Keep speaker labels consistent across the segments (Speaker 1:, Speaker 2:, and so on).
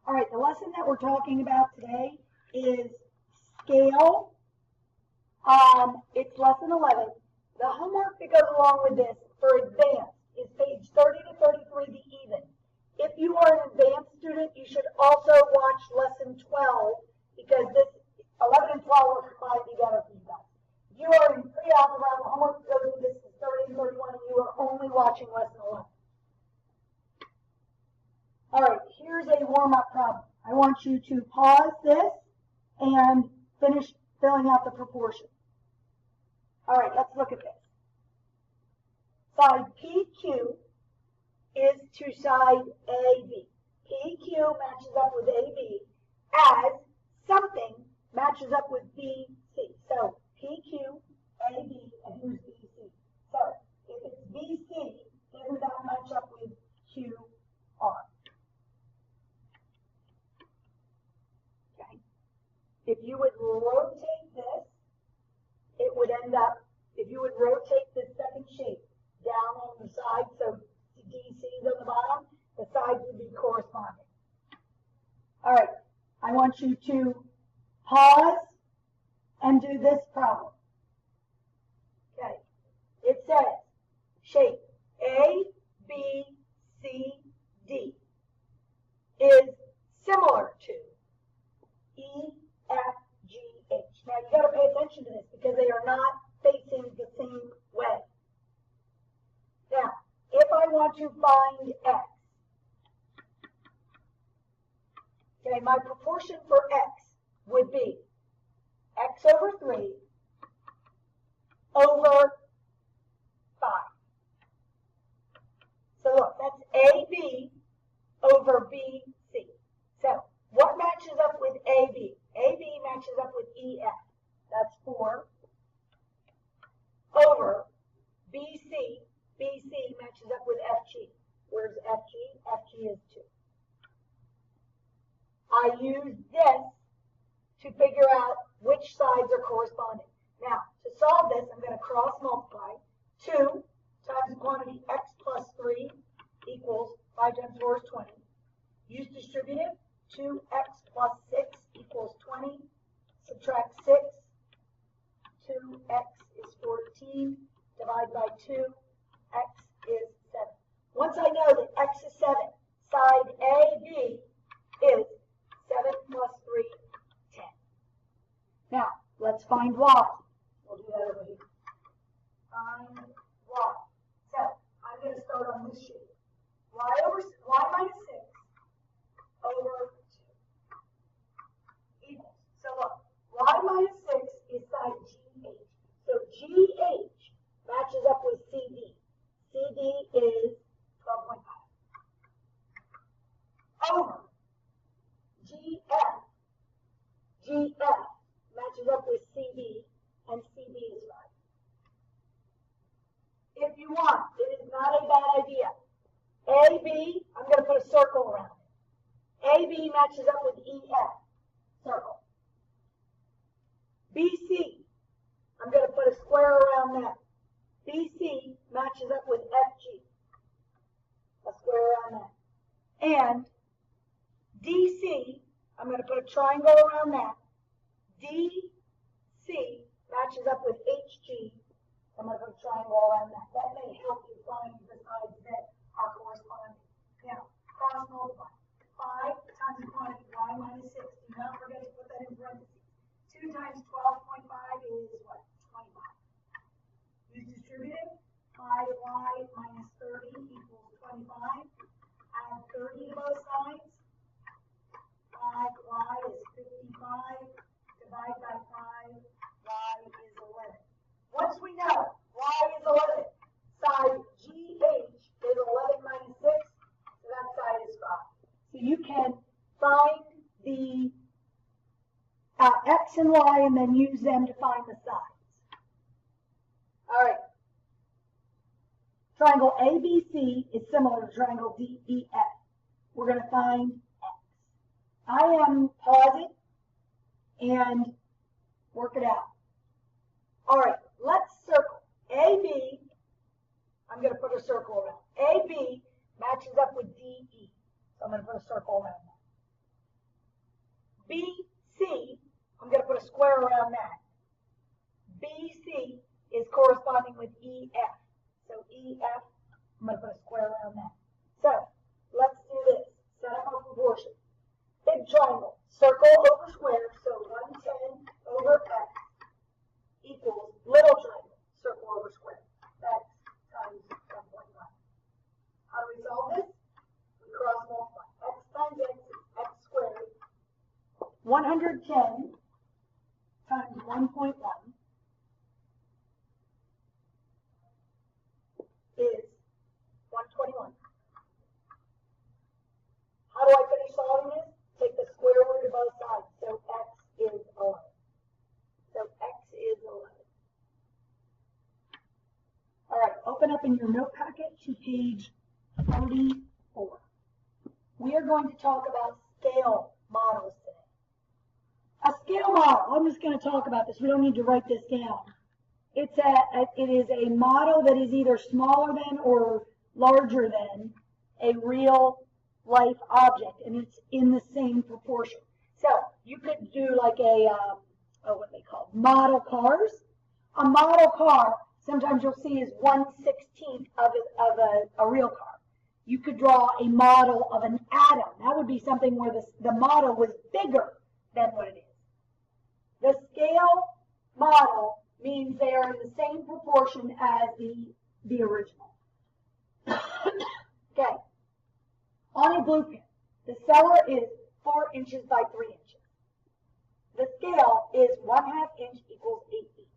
Speaker 1: All right, the lesson that we're talking about today is scale. It's lesson 11. The homework that goes along with this for advanced is page 30 to 33, the even. If you are an advanced student, you should also watch lesson 12 because this 11 and 12 are combined together for you guys. If you are in pre-algebra, the homework that goes with this is 30 and 31, and you are only watching lesson 11. All right, here's a warm-up problem. I want you to pause this and finish filling out the proportion. All right, let's look at this. Side PQ is to side AB. PQ matches up with AB as something matches up with BC. So PQ, AB, and who's BC? So if it's BC, doesn't that match up with QR? Okay. If you would rotate this, it would end up, if you would rotate this second shape down on the side, so DC is on the bottom, the sides would be corresponding. All right, I want you to pause and do this problem. Okay, it says shape A, B, C, D is similar to E, F, G, H. Now you got to pay attention to this because they are not facing the same way. Now, if I want to find X, okay, my proportion for X would be X over 3 over 5. So look, that's AB over BC. So what matches up with AB? AB matches up with EF. That's 4 over BC. BC matches up with FG. Where's FG? FG is 2. I use this to figure out which sides are corresponding. Now, to solve this, I'm going to cross multiply. 2 times the quantity x plus 3 equals 5 times 4 is 20. Use distributive. 2x plus 6 equals 20. Subtract 6. 2x is 14. Divide by 2. X is 7. Once I know that x is 7, side AB is 7 plus 3, 10. Now, let's find y. We'll do that over here. Find y. So, I'm going to start on this sheet. Y minus 6 over 2 equals. So look, y minus 6 is side GH. So GH matches up with CD. CD is 12.5. Over GF. GF matches up with CD, and CD is 5. If you want, it is not a bad idea. AB, I'm going to put a circle around it. AB matches up with EF. Circle. BC, I'm going to put a square around that. BC matches up with FG. A square around that. And DC, I'm going to put a triangle around that. DC matches up with HG. I'm going to put a triangle around that. That may help you find the sides that are corresponding. Now, cross multiply. 5 times the quantity y minus 6. Do not forget to put that in parentheses. 2 times 12.5 is what? 25. Use distributive. 5y minus 30 equals 25. Add 30 to both sides. 5y is 55. Divide by 5. Y is 11. Once we know y is 11, side GH is 11 minus 6, so that side is 5. So you can find the x and y and then use them to find the sides. All right. Triangle ABC is similar to triangle DEF. We're going to find x. I am pause it and work it out. All right, let's circle. AB, I'm going to put a circle around. AB matches up with DE. So I'm going to put a circle around that. BC, I'm going to put a square around that. BC is corresponding with EF. So EF, I'm going to put a square around that. So let's do this. Set up our proportion. Big triangle, circle over square, so 110 over x equals little triangle, circle over square, x times 1.1. How do we solve this? We cross multiply. X times x is x squared. 110 times 1.1 is 121. How do I finish solving this? Take the square root of both sides. So x is 11. So x is 11. All right, open up in your note packet to page 34. We are going to talk about scale models today. A scale model, I'm just going to talk about this. We don't need to write this down. It is a model that is either smaller than or larger than a real life object, and it's in the same proportion. So you could do like a, what they call model cars. A model car, sometimes you'll see is 1/16 of a real car. You could draw a model of an atom. That would be something where the model was bigger than what it is. The scale model means they are in the same proportion as the original. Okay. On a blueprint, the cellar is 4 inches by 3 inches. The scale is 1/2 inch equals 8 feet.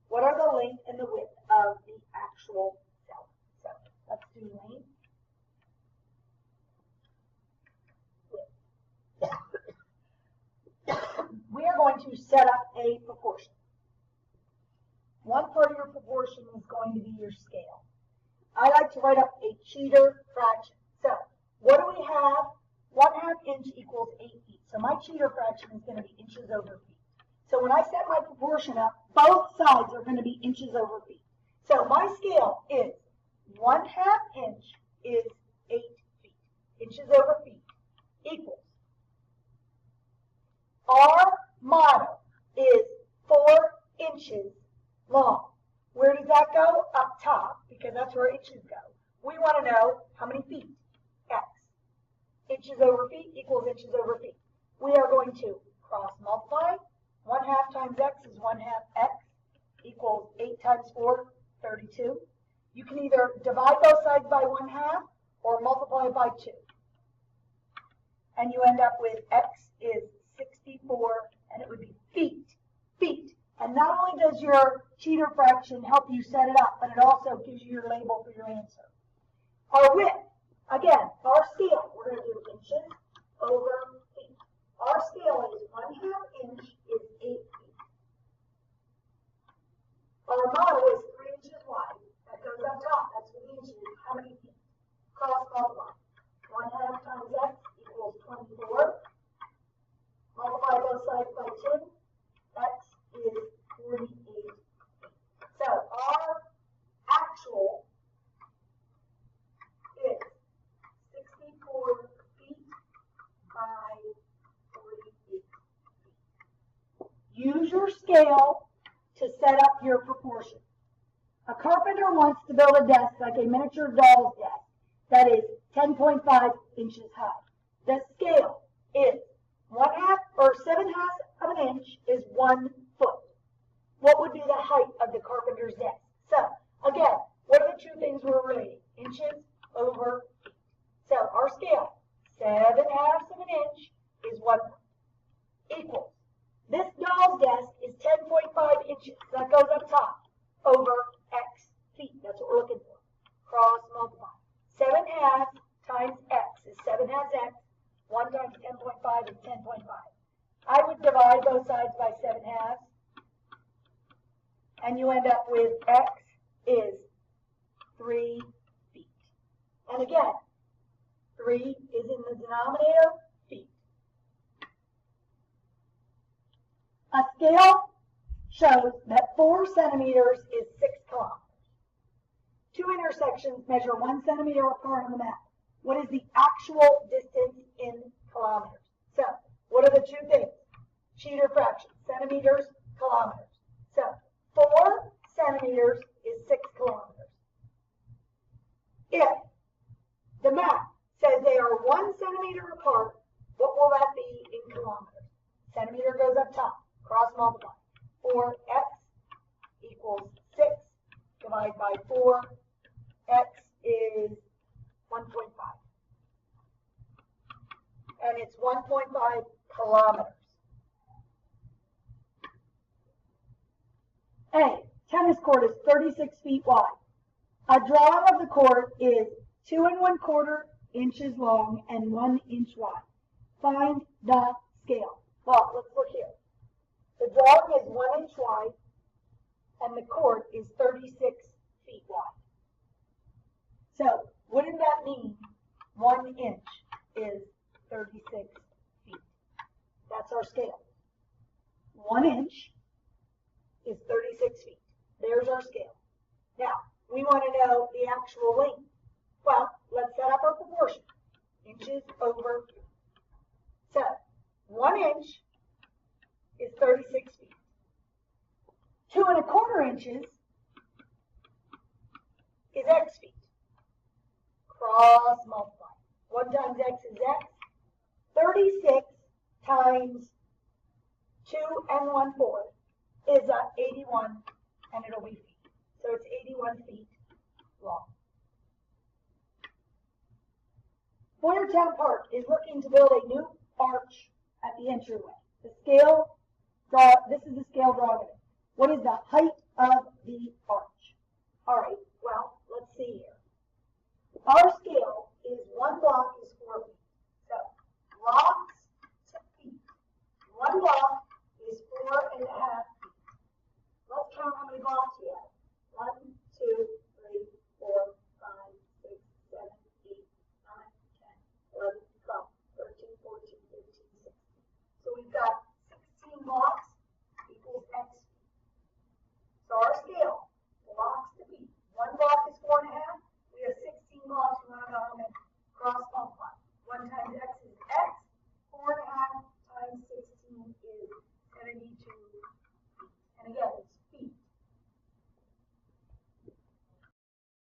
Speaker 1: What are the length and the width of the actual cellar? So let's do length. We are going to set up a proportion. One part of your proportion is going to be your scale. I like to write up a cheater fraction. So what do we have? 1/2 inch equals 8 feet. So my cheater fraction is going to be inches over feet. So when I set my proportion up, both sides are going to be inches over feet. So my scale is 1/2 inch is 8 feet. Inches over feet equals. Our model is 4 inches long. Where does that go? Up top, because that's where inches go. We want to know how many feet. X. Inches over feet equals inches over feet. We are going to cross multiply. 1/2 times x is 1/2 x equals 8 times 4, 32. You can either divide both sides by 1/2 or multiply by 2. And you end up with x is 64, and it would be feet. Feet. And not only does your cheater fraction help you set it up, but it also gives you your label for your answer. Our width, again, our scale, we're going to do inches over feet. Our scale is 1/2 inch is 8 feet. Our model is 3 inches wide. That goes up top. That's what the inches. How many feet? Cross multiply. 1/2 times x equals 24. Multiply both sides by 2. X is 48 feet. So our actual is 64 feet by 48 feet. Use your scale to set up your proportion. A carpenter wants to build a desk like a miniature doll's desk that is 10.5 inches high. The scale is 1/2 or 7/2 of an inch is 1 foot. What would be the height of the carpenter's desk? So, again, what are the two things we're relating? Inches over feet. So, our scale, 7/2 of an inch is 1 foot. Equals. This doll's desk is 10.5 inches. That goes up top over x feet. That's what we're looking for. Cross multiply. 7/2 times x is 7/2 x. 1 times 10.5 is 10.5. I would divide both sides by 7/2, and you end up with x is 3 feet. And again, 3 is in the denominator, feet. A scale shows that 4 centimeters is 6 kilometers. Two intersections measure 1 centimeter apart on the map. What is the actual distance in kilometers? So, what are the two things? sheet or fraction, centimeters, kilometers. So 4 centimeters is 6 kilometers. If the map says they are 1 centimeter apart, what will that be in kilometers? Centimeter goes up top, cross multiply. 4x equals 6 divided by 4. X is 1.5. And it's 1.5 kilometers. A, tennis court is 36 feet wide. A drawing of the court is 2 1/4 inches long and 1 inch wide. Find the scale. Well, let's look here. The drawing is 1 inch wide and the court is 36 feet wide. So, wouldn't that mean 1 inch is 36 feet? That's our scale. 1 inch is 36 feet. There's our scale. Now, we want to know the actual length. Well, let's set up our proportion. Inches over. So, 1 inch is 36 feet. 2 1/4 inches is x feet. Cross multiply. 1 times x is x. 36 times 2 1/4 is 81, and it'll be feet. So it's 81 feet long. Boyertown Park is looking to build a new arch at the entryway. The scale this is the scale drawing. What is the height of the arch? All right, well, let's see here. Our scale is 1 block is 4 feet. So, block